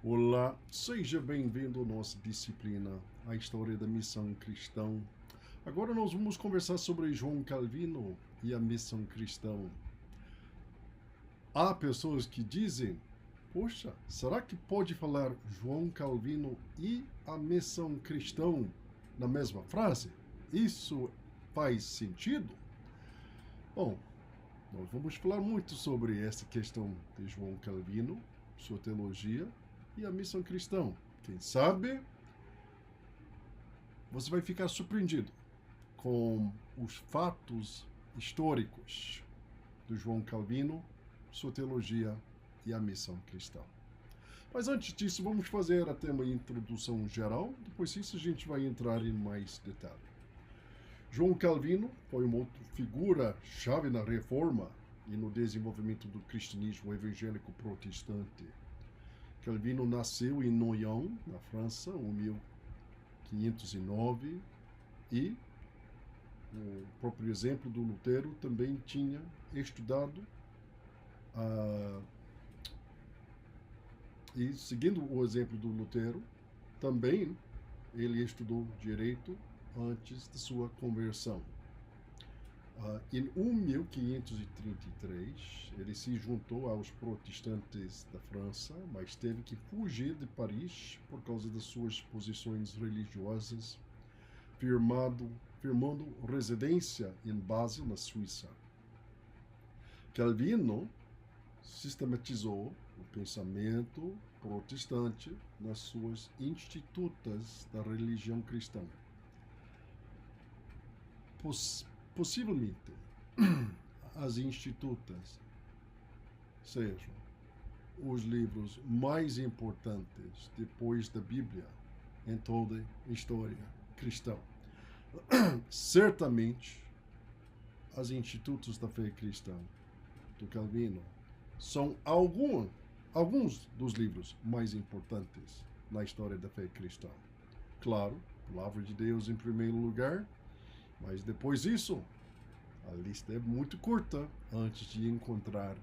Olá, seja bem-vindo à nossa disciplina, a história da missão cristã. Agora nós vamos conversar sobre João Calvino e a missão cristã. Há pessoas que dizem, poxa, será que pode falar João Calvino e a missão cristã na mesma frase? Isso faz sentido? Bom, nós vamos falar muito sobre essa questão de João Calvino, sua teologia e a missão cristã. Quem sabe você vai ficar surpreendido com os fatos históricos do João Calvino, sua teologia e a missão cristã. Mas antes disso, vamos fazer até uma introdução geral, depois disso a gente vai entrar em mais detalhe. João Calvino foi uma outra figura-chave na reforma e no desenvolvimento do cristianismo evangélico protestante. Calvino nasceu em Noyon, na França, em 1509, e o próprio exemplo do Lutero também tinha estudado e seguindo o exemplo do Lutero, também ele estudou direito antes de sua conversão. Em 1533, ele se juntou aos protestantes da França, mas teve que fugir de Paris por causa das suas posições religiosas, firmando residência em Basel, na Suíça. Calvino sistematizou o pensamento protestante nas suas institutas da religião cristã. Possivelmente, as institutas sejam os livros mais importantes depois da Bíblia em toda a história cristã. Certamente, as institutos da fé cristã do Calvino são alguns dos livros mais importantes na história da fé cristã. Claro, a palavra de Deus em primeiro lugar, mas depois disso, a lista é muito curta antes de encontrar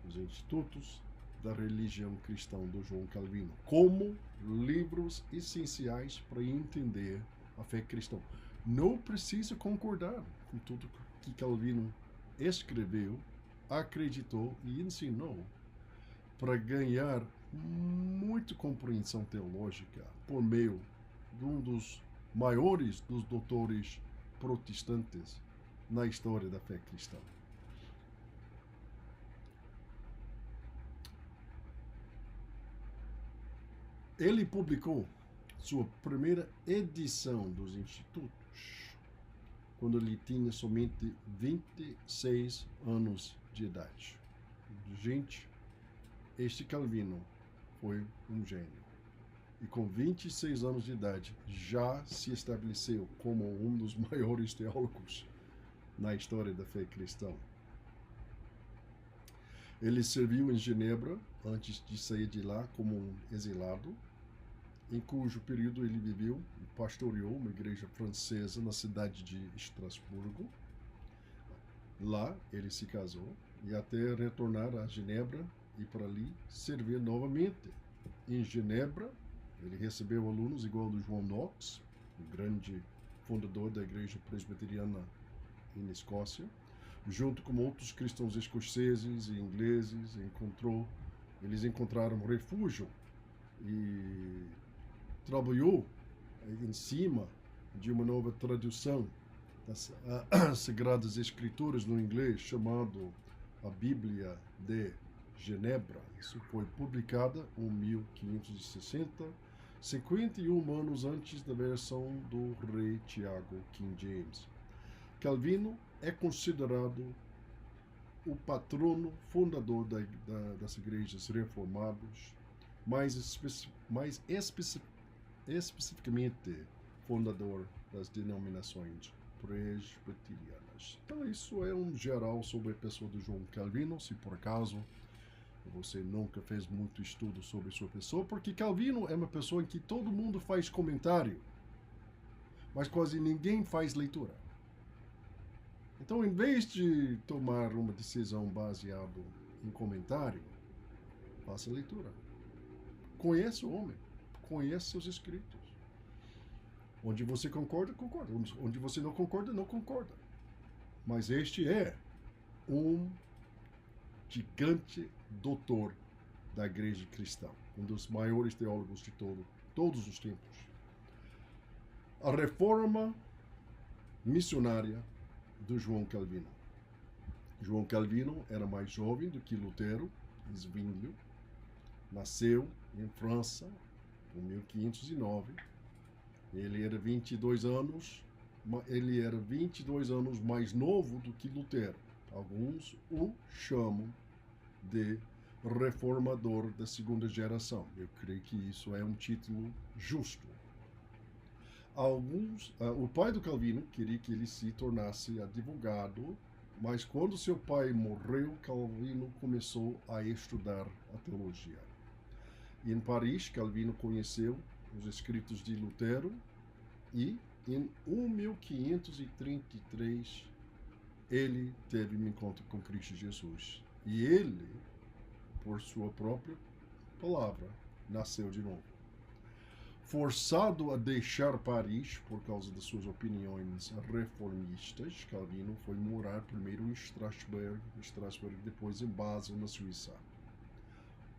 os institutos da religião cristã do João Calvino como livros essenciais para entender a fé cristã. Não precisa concordar com tudo que Calvino escreveu, acreditou e ensinou para ganhar muita compreensão teológica por meio de um dos maiores dos doutores protestantes na história da fé cristã. Ele publicou sua primeira edição dos Institutos quando ele tinha somente 26 anos de idade. Gente, este Calvino foi um gênio. E com 26 anos de idade já se estabeleceu como um dos maiores teólogos na história da fé cristã. Ele serviu em Genebra antes de sair de lá como um exilado, em cujo período ele viveu e pastoreou uma igreja francesa na cidade de Estrasburgo. Lá ele se casou e até retornar a Genebra e para ali servir novamente. Em Genebra, ele recebeu alunos igual ao do João Knox, o grande fundador da igreja presbiteriana em Escócia, junto com outros cristãos escoceses e ingleses. Eles encontraram refúgio e trabalhou em cima de uma nova tradução das Sagradas Escrituras no inglês, chamado a Bíblia de Genebra. Isso foi publicada em 1560, 51 anos antes da versão do rei Tiago, King James. Calvino é considerado o patrono fundador das igrejas reformadas, mais especificamente fundador das denominações presbiterianas. Então isso é um geral sobre a pessoa de João Calvino, se por acaso você nunca fez muito estudo sobre sua pessoa, porque Calvino é uma pessoa em que todo mundo faz comentário, mas quase ninguém faz leitura. Então, em vez de tomar uma decisão baseada em comentário, faça leitura. Conhece o homem, conhece seus escritos. Onde você concorda, concorda. Onde você não concorda, não concorda. Mas este é um gigante doutor da igreja cristã, um dos maiores teólogos de todos os tempos. A reforma missionária do João Calvino. João Calvino era mais jovem do que Lutero, Zwinglio, nasceu em França em 1509. Ele era 22 anos mais novo do que Lutero. Alguns o chamam de reformador da segunda geração. Eu creio que isso é um título justo. O pai do Calvino queria que ele se tornasse advogado, mas quando seu pai morreu, Calvino começou a estudar a teologia. Em Paris, Calvino conheceu os escritos de Lutero e em 1533 ele teve um encontro com Cristo Jesus. E ele, por sua própria palavra, nasceu de novo. Forçado a deixar Paris por causa de suas opiniões reformistas, Calvino foi morar primeiro em Estrasburgo e depois em Basel, na Suíça.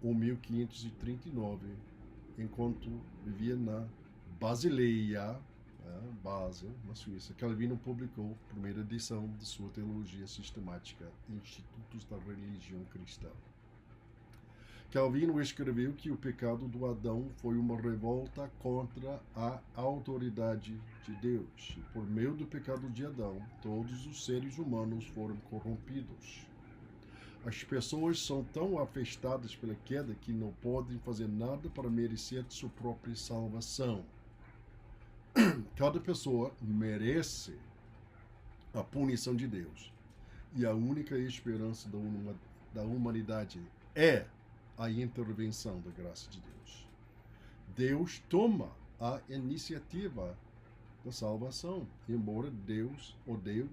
Em 1539, enquanto vivia na Basileia, Basel, na Suíça, Calvino publicou a primeira edição de sua Teologia Sistemática, Institutos da Religião Cristã. Calvino escreveu que o pecado do Adão foi uma revolta contra a autoridade de Deus. E por meio do pecado de Adão, todos os seres humanos foram corrompidos. As pessoas são tão afetadas pela queda que não podem fazer nada para merecer sua própria salvação. Cada pessoa merece a punição de Deus. E a única esperança da humanidade é a intervenção da graça de Deus. Deus toma a iniciativa da salvação, embora Deus odeie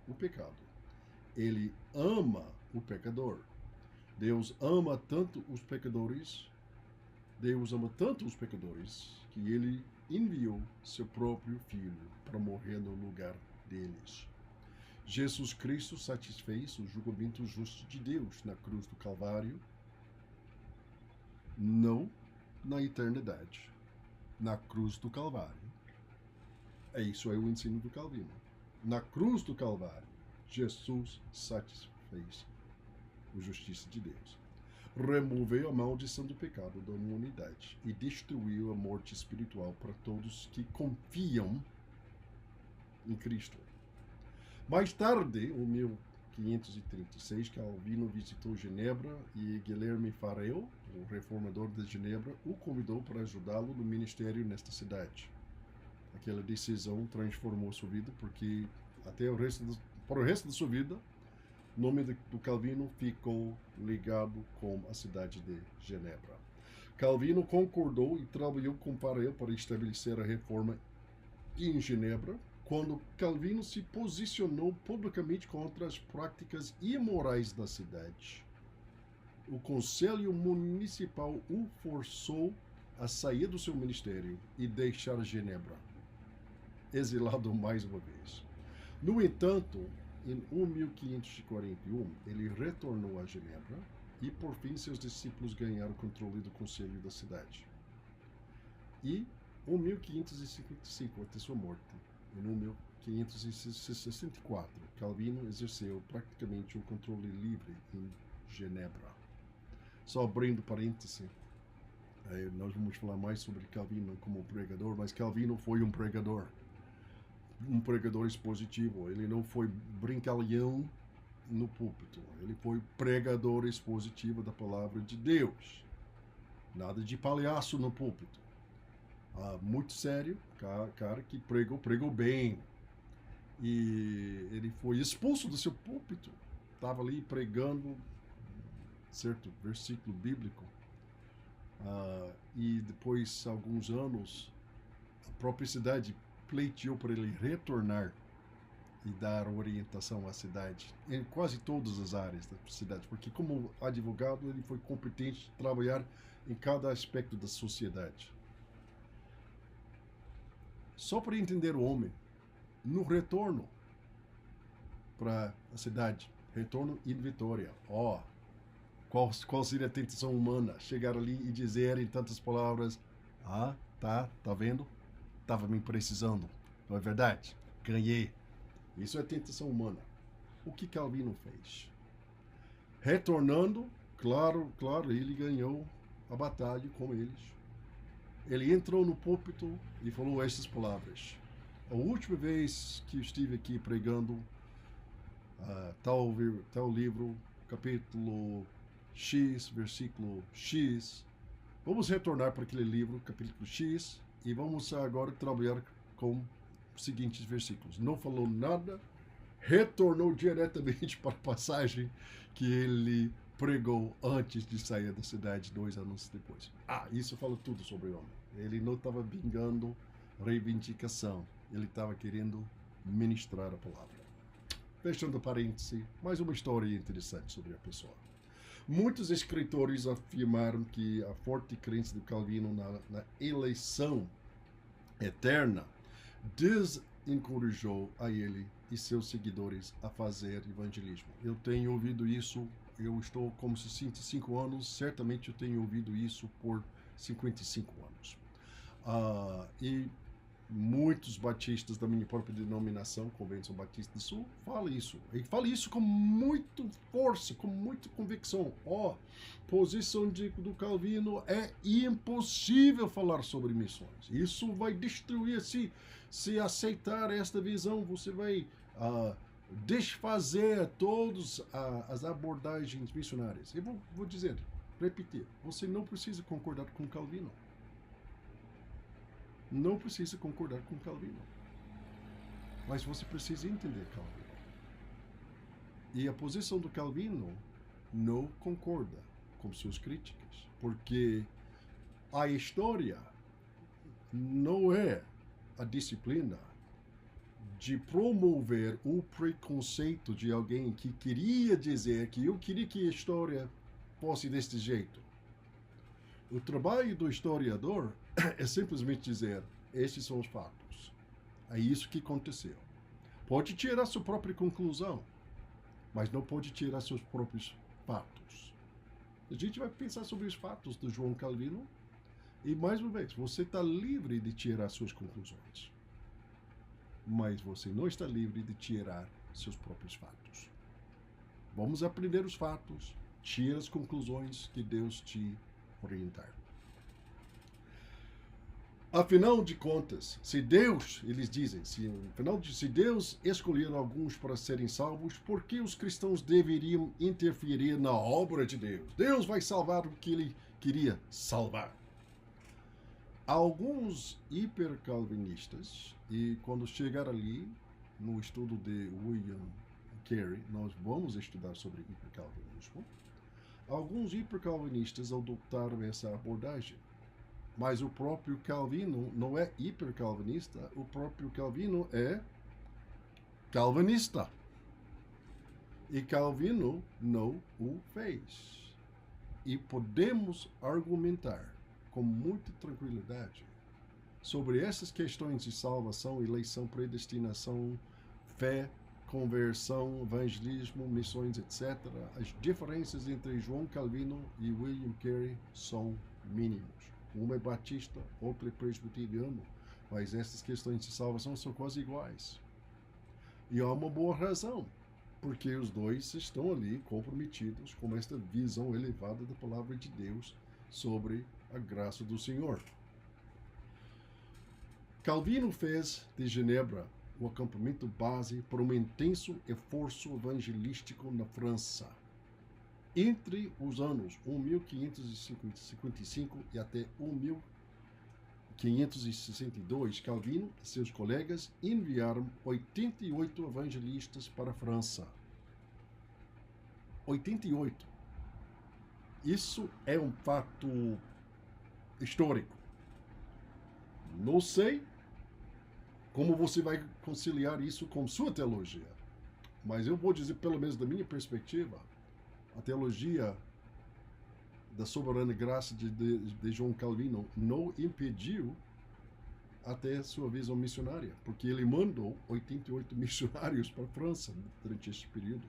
o pecado. Ele ama o pecador. Deus ama tanto os pecadores que ele enviou seu próprio Filho para morrer no lugar deles. Jesus Cristo satisfez o julgamento justo de Deus na cruz do Calvário, não na eternidade, na cruz do Calvário. Isso é o ensino do Calvino. Na cruz do Calvário, Jesus satisfez a justiça de Deus. Removeu a maldição do pecado da humanidade e destruiu a morte espiritual para todos que confiam em Cristo. Mais tarde, em 1536, Calvino visitou Genebra e Guilherme Farel, o reformador de Genebra, o convidou para ajudá-lo no ministério nesta cidade. Aquela decisão transformou sua vida, porque para o resto da sua vida, o nome do Calvino ficou ligado com a cidade de Genebra. Calvino concordou e trabalhou com Farel para estabelecer a reforma em Genebra, quando Calvino se posicionou publicamente contra as práticas imorais da cidade. O Conselho Municipal o forçou a sair do seu ministério e deixar Genebra, exilado mais uma vez. No entanto, em 1541, ele retornou a Genebra e, por fim, seus discípulos ganharam o controle do conselho da cidade. E, em 1555, até sua morte, em 1564, Calvino exerceu praticamente o controle livre em Genebra. Só abrindo parêntese, nós vamos falar mais sobre Calvino como pregador, mas Calvino foi um pregador expositivo. Ele não foi brincalhão no púlpito, ele foi pregador expositivo da palavra de Deus. Nada de palhaço no púlpito. Muito sério, cara que pregou bem. E ele foi expulso do seu púlpito. Estava ali pregando certo versículo bíblico. E depois, alguns anos, a própria cidade pleiteou para ele retornar. e dar orientação à cidade, em quase todas as áreas da cidade, porque como advogado ele foi competente de trabalhar em cada aspecto da sociedade. Só para entender o homem, no retorno para a cidade, retorno em Vitória, qual seria a tentação humana? Chegar ali e dizer em tantas palavras, tá vendo? Tava me precisando, não é verdade? Ganhei. Isso é tentação humana. O que Calvino fez? Retornando, claro, ele ganhou a batalha com eles. Ele entrou no púlpito e falou estas palavras. A última vez que eu estive aqui pregando tal livro, capítulo X, versículo X, vamos retornar para aquele livro, capítulo X, e vamos agora trabalhar com os seguintes versículos. Não falou nada, retornou diretamente para a passagem que ele pregou antes de sair da cidade 2 anos depois. Isso fala tudo sobre o homem. Ele não estava vingando reivindicação, ele estava querendo ministrar a palavra. Fechando parêntese, mais uma história interessante sobre a pessoa. Muitos escritores afirmaram que a forte crença do Calvino na eleição eterna desencorajou a ele e seus seguidores a fazer evangelismo. Eu tenho ouvido isso, eu estou com 65 anos, certamente eu tenho ouvido isso por 55 anos. E muitos batistas da minha própria denominação, Convenção Batista do Sul, falam isso. E falam isso com muita força, com muita convicção. Posição do Calvino é impossível falar sobre missões. Isso vai destruir, se aceitar esta visão, você vai desfazer todas as abordagens missionárias. Eu vou dizer, repetir, você não precisa concordar com Calvino. Não precisa concordar com Calvino. Mas você precisa entender Calvino. E a posição do Calvino não concorda com suas críticas. Porque a história não é a disciplina de promover o preconceito de alguém que queria dizer que eu queria que a história fosse deste jeito. O trabalho do historiador é simplesmente dizer, estes são os fatos. É isso que aconteceu. Pode tirar sua própria conclusão, mas não pode tirar seus próprios fatos. A gente vai pensar sobre os fatos do João Calvino e, mais uma vez, você está livre de tirar suas conclusões, mas você não está livre de tirar seus próprios fatos. Vamos aprender os fatos, tira as conclusões que Deus te orientar. Afinal de contas, se Deus, eles dizem, se Deus escolher alguns para serem salvos, por que os cristãos deveriam interferir na obra de Deus? Deus vai salvar o que ele queria salvar. Alguns hipercalvinistas, e quando chegar ali, no estudo de William Carey, nós vamos estudar sobre hipercalvinismo, alguns hipercalvinistas adotaram essa abordagem. Mas o próprio Calvino não é hipercalvinista, o próprio Calvino é calvinista. E Calvino não o fez. E podemos argumentar com muita tranquilidade sobre essas questões de salvação, eleição, predestinação, fé, conversão, evangelismo, missões, etc. As diferenças entre João Calvino e William Carey são mínimas. Um é batista, outro é presbiteriano, mas essas questões de salvação são quase iguais. E há uma boa razão, porque os dois estão ali comprometidos com esta visão elevada da palavra de Deus sobre a graça do Senhor. Calvino fez de Genebra o acampamento base para um intenso esforço evangelístico na França. Entre os anos 1555 e até 1562, Calvino e seus colegas enviaram 88 evangelistas para a França. 88. Isso é um fato histórico. Não sei como você vai conciliar isso com sua teologia? Mas eu vou dizer, pelo menos da minha perspectiva, a teologia da soberana graça de João Calvino não impediu até sua visão missionária, porque ele mandou 88 missionários para a França durante este período.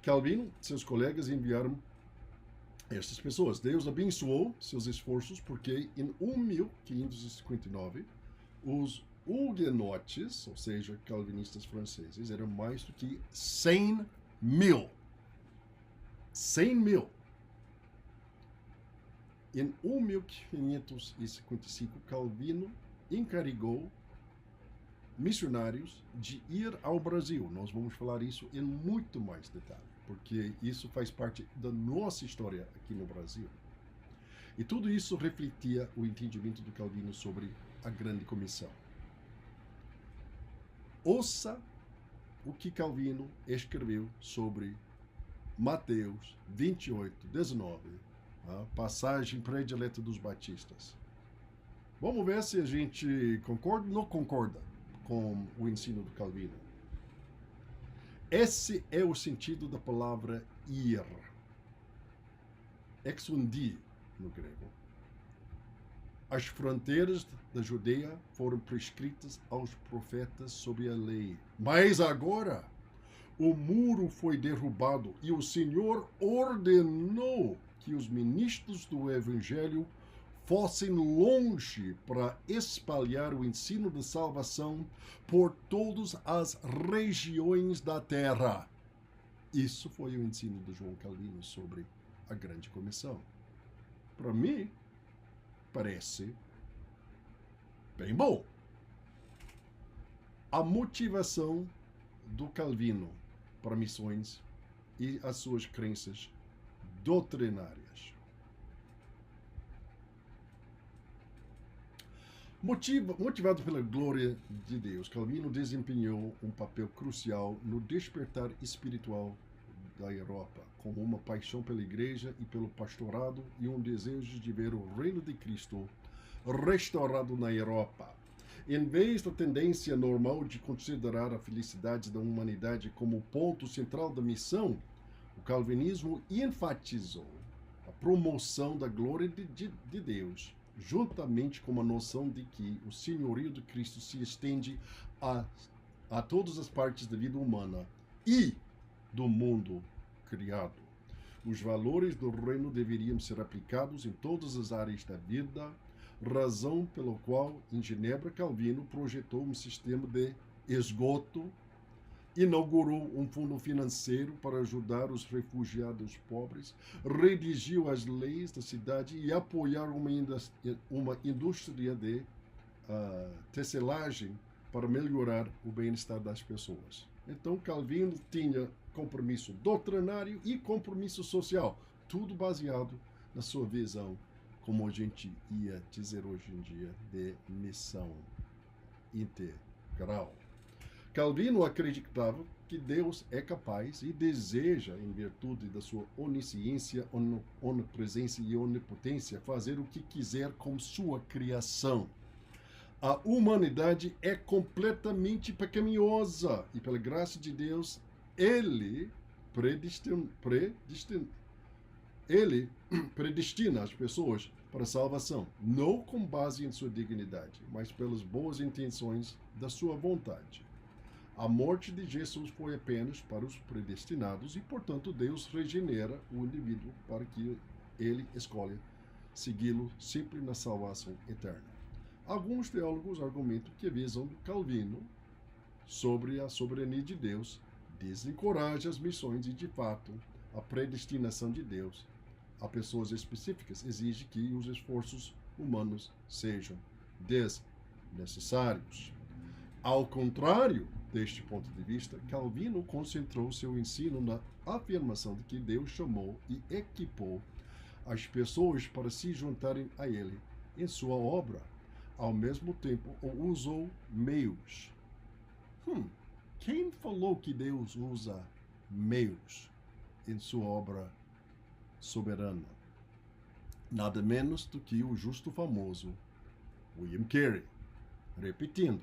Calvino e seus colegas enviaram estas pessoas. Deus abençoou seus esforços, porque em 1559 os huguenotes, ou seja, calvinistas franceses, eram mais do que 100 mil. 100 mil. Em 1555, Calvino encarregou missionários de ir ao Brasil. Nós vamos falar isso em muito mais detalhe, porque isso faz parte da nossa história aqui no Brasil. E tudo isso refletia o entendimento do Calvino sobre a grande comissão. Ouça o que Calvino escreveu sobre Mateus 28, 19, a passagem predileta dos batistas. Vamos ver se a gente concorda ou não concorda com o ensino do Calvino. Esse é o sentido da palavra ir. Exundi, no grego. As fronteiras da Judeia foram prescritas aos profetas sob a lei. Mas agora, o muro foi derrubado e o Senhor ordenou que os ministros do Evangelho fossem longe para espalhar o ensino da salvação por todas as regiões da terra. Isso foi o ensino de João Calvino sobre a grande comissão. Para mim, parece bem bom. A motivação do Calvino para missões e as suas crenças doutrinárias. Motivado pela glória de Deus, Calvino desempenhou um papel crucial no despertar espiritual da Europa, com uma paixão pela igreja e pelo pastorado e um desejo de ver o reino de Cristo restaurado na Europa. Em vez da tendência normal de considerar a felicidade da humanidade como o ponto central da missão, o calvinismo enfatizou a promoção da glória de Deus, juntamente com a noção de que o senhorio de Cristo se estende a todas as partes da vida humana e do mundo criado. Os valores do reino deveriam ser aplicados em todas as áreas da vida, razão pela qual, em Genebra, Calvino projetou um sistema de esgoto, inaugurou um fundo financeiro para ajudar os refugiados pobres, redigiu as leis da cidade e apoiar uma indústria de tecelagem para melhorar o bem-estar das pessoas. Então, Calvino tinha compromisso doutrinário e compromisso social, tudo baseado na sua visão, como a gente ia dizer hoje em dia, de missão integral. Calvino acreditava que Deus é capaz e deseja, em virtude da sua onisciência, onipresença e onipotência, fazer o que quiser com sua criação. A humanidade é completamente pecaminosa e, pela graça de Deus, Ele predestina as pessoas para a salvação, não com base em sua dignidade, mas pelas boas intenções da sua vontade. A morte de Jesus foi apenas para os predestinados e, portanto, Deus regenera o indivíduo para que ele escolha segui-lo sempre na salvação eterna. Alguns teólogos argumentam que a visão do Calvino sobre a soberania de Deus desencoraja as missões e, de fato, a predestinação de Deus a pessoas específicas exige que os esforços humanos sejam desnecessários. Ao contrário deste ponto de vista, Calvino concentrou seu ensino na afirmação de que Deus chamou e equipou as pessoas para se juntarem a Ele em sua obra. Ao mesmo tempo, usou meios. Quem falou que Deus usa meios em sua obra soberana? Nada menos do que o justo famoso William Carey. Repetindo,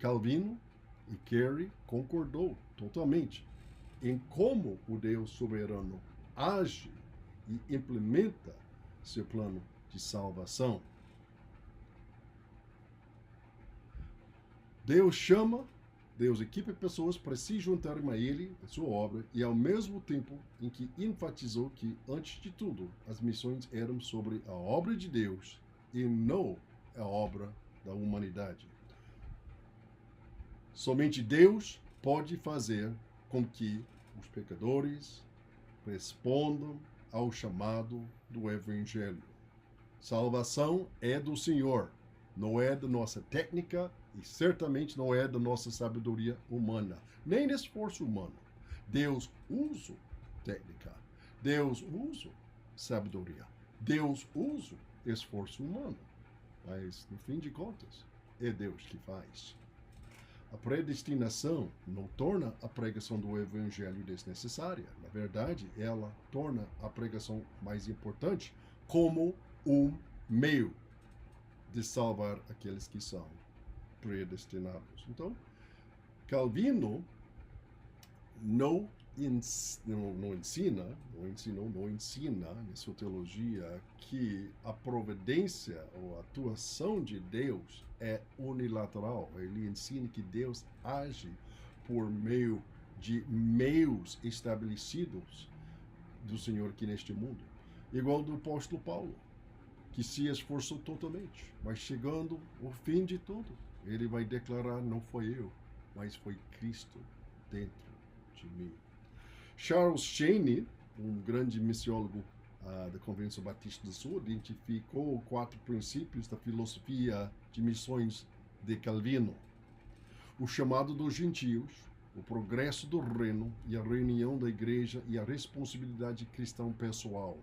Calvino e Carey concordou totalmente em como o Deus soberano age e implementa seu plano de salvação. Deus equipa pessoas para se juntarem a Ele, a sua obra, e ao mesmo tempo em que enfatizou que, antes de tudo, as missões eram sobre a obra de Deus e não a obra da humanidade. Somente Deus pode fazer com que os pecadores respondam ao chamado do Evangelho. Salvação é do Senhor, não é da nossa técnica e certamente não é da nossa sabedoria humana, nem do esforço humano. Deus usa técnica, Deus usa sabedoria, Deus usa esforço humano, mas no fim de contas é Deus que faz. A predestinação não torna a pregação do Evangelho desnecessária. Na verdade, ela torna a pregação mais importante como um meio de salvar aqueles que são predestinados. Então, Calvino não ensina na sua teologia que a providência ou a atuação de Deus é unilateral. Ele ensina que Deus age por meio de meios estabelecidos do Senhor aqui neste mundo. Igual do apóstolo Paulo, que se esforçou totalmente, mas chegando ao fim de tudo, ele vai declarar: não foi eu, mas foi Cristo dentro de mim. Charles Chaney, um grande missiólogo da Convenção Batista do Sul, identificou 4 princípios da filosofia de missões de Calvino: o chamado dos gentios, o progresso do reino e a reunião da igreja e a responsabilidade cristã pessoal.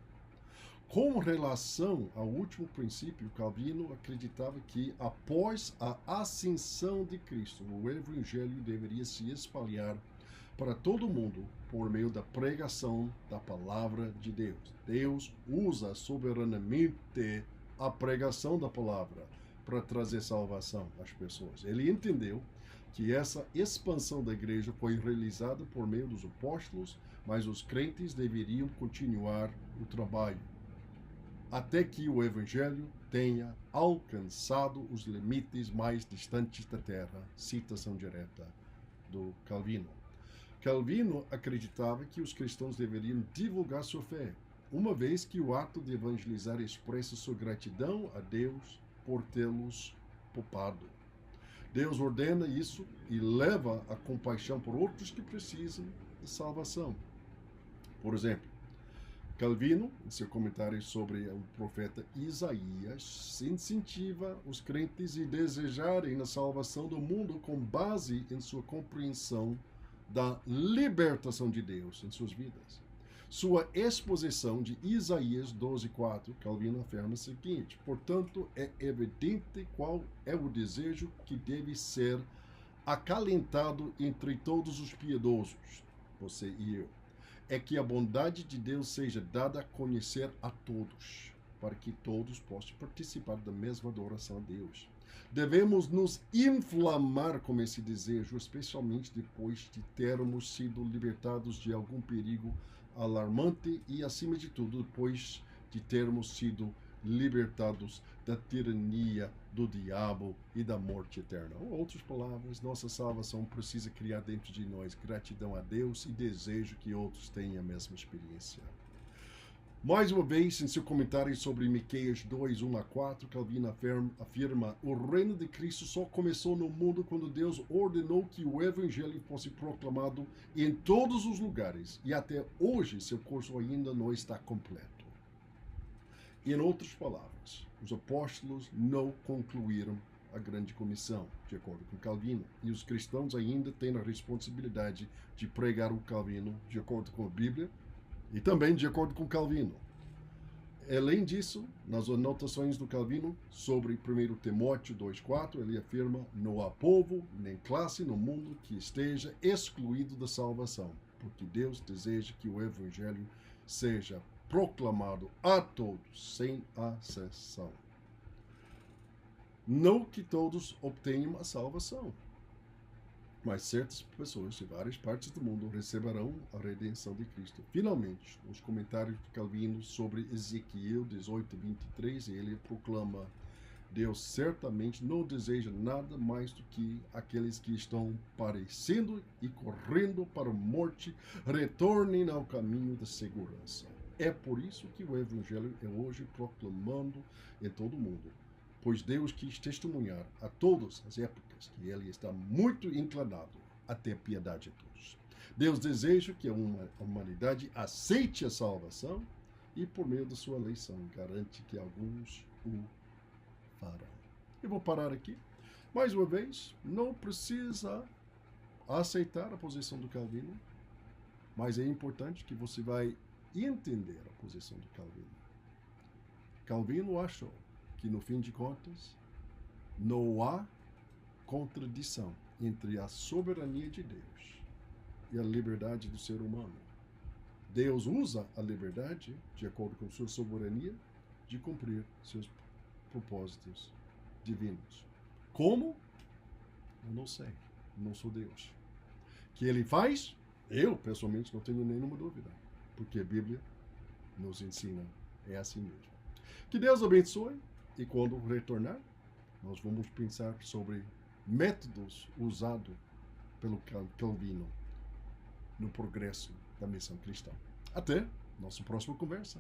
Com relação ao último princípio, Calvino acreditava que, após a ascensão de Cristo, o Evangelho deveria se espalhar para todo mundo por meio da pregação da palavra de Deus. Deus usa soberanamente a pregação da palavra para trazer salvação às pessoas. Ele entendeu que essa expansão da igreja foi realizada por meio dos apóstolos, mas os crentes deveriam continuar o trabalho até que o Evangelho tenha alcançado os limites mais distantes da terra. Citação direta do Calvino. Calvino acreditava que os cristãos deveriam divulgar sua fé, uma vez que o ato de evangelizar expressa sua gratidão a Deus por tê-los poupado. Deus ordena isso e leva a compaixão por outros que precisam de salvação. Por exemplo, Calvino, em seu comentário sobre o profeta Isaías, incentiva os crentes a desejarem a salvação do mundo com base em sua compreensão da libertação de Deus em suas vidas. Sua exposição de Isaías 12:4, Calvino afirma o seguinte: portanto, é evidente qual é o desejo que deve ser acalentado entre todos os piedosos, você e eu. É que a bondade de Deus seja dada a conhecer a todos, para que todos possam participar da mesma adoração a Deus. Devemos nos inflamar com esse desejo, especialmente depois de termos sido libertados de algum perigo alarmante e, acima de tudo, depois de termos sido libertados da tirania do diabo e da morte eterna. Em outras palavras, nossa salvação precisa criar dentro de nós gratidão a Deus e desejo que outros tenham a mesma experiência. Mais uma vez, em seu comentário sobre Miqueias 2:1-4, Calvino afirma: o reino de Cristo só começou no mundo quando Deus ordenou que o Evangelho fosse proclamado em todos os lugares, e até hoje seu curso ainda não está completo. Em outras palavras, os apóstolos não concluíram a grande comissão, de acordo com Calvino, e os cristãos ainda têm a responsabilidade de pregar o Calvino de acordo com a Bíblia e também de acordo com Calvino. Além disso, nas anotações do Calvino sobre 1 Timóteo 2:4, ele afirma: não há povo nem classe no mundo que esteja excluído da salvação, porque Deus deseja que o Evangelho seja proclamado a todos, sem exceção. Não que todos obtenham a salvação, Mas certas pessoas de várias partes do mundo receberão a redenção de Cristo. Finalmente, os comentários de Calvino sobre Ezequiel 18:23, ele proclama: Deus certamente não deseja nada mais do que aqueles que estão parecendo e correndo para a morte retornem ao caminho da segurança. É por isso que o Evangelho é hoje proclamado em todo o mundo, pois Deus quis testemunhar a todas as épocas que ele está muito inclinado a ter piedade de todos. Deus deseja que a humanidade aceite a salvação e, por meio da sua eleição, garante que alguns o farão. Eu vou parar aqui. Mais uma vez, não precisa aceitar a posição do Calvino, mas é importante que você vai entender a posição do Calvino. Calvino achou que, no fim de contas, não há contradição entre a soberania de Deus e a liberdade do ser humano. Deus usa a liberdade, de acordo com sua soberania, de cumprir seus propósitos divinos. Como? Eu não sei. Não sou Deus. Que ele faz? Eu, pessoalmente, não tenho nenhuma dúvida. Porque a Bíblia nos ensina. É assim mesmo. Que Deus abençoe. E quando retornar, nós vamos pensar sobre métodos usados pelo Calvino no progresso da missão cristã. Até nossa próxima conversa.